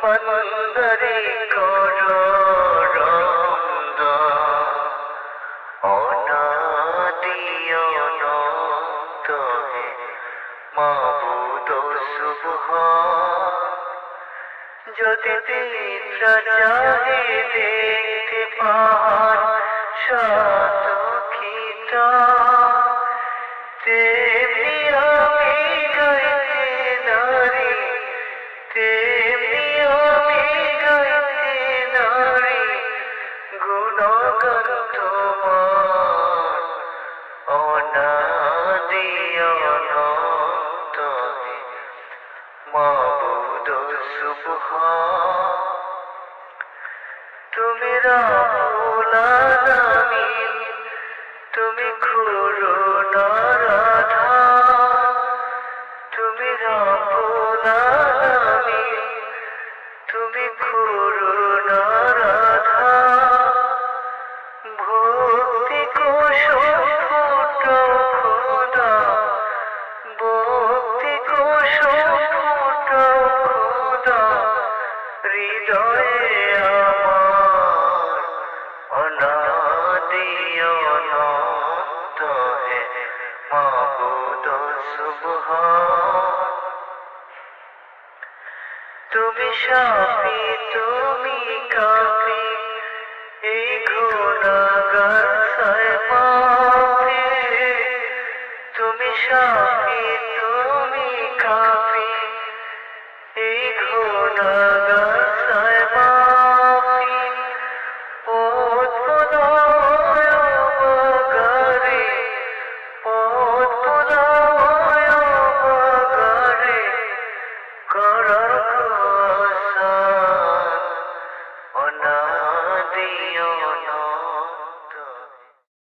মন্দরে করো রঙ্গ অনাদিয় অনন্ত হে মাবুদ সুবহান। যদি পিতা চাহে দেখতে পান সাধুখিত, তেমনি আমি গাইতে নারী, তেমনি আমি গাইতে নারী গুণগান তোমার অনাদি অনন্ত হে মাবুদ সুবহান। তুমি রাব্বুল আলামিন, তুমি করুণার আধার, তুমি রাব্বুল আলামিন, তুমি করুণার আধার। ভক্তি কুসুম ফুটাও খোদা, ভক্তি কুসুম ফুটাও খোদা হৃদয়ে আমার অনাদি অনন্ত হে মাবুদ সুবহান। তুমি শাফি, তুমি কাফি, এই গুনাহগার সায় মাফি। তুমি শাফি, তুমি কাফি, এই গুনাহগার সায় মাফি। পথ ভোলায় বাগারে, পথ ভোলায় বাগারে করার আসান অনাদি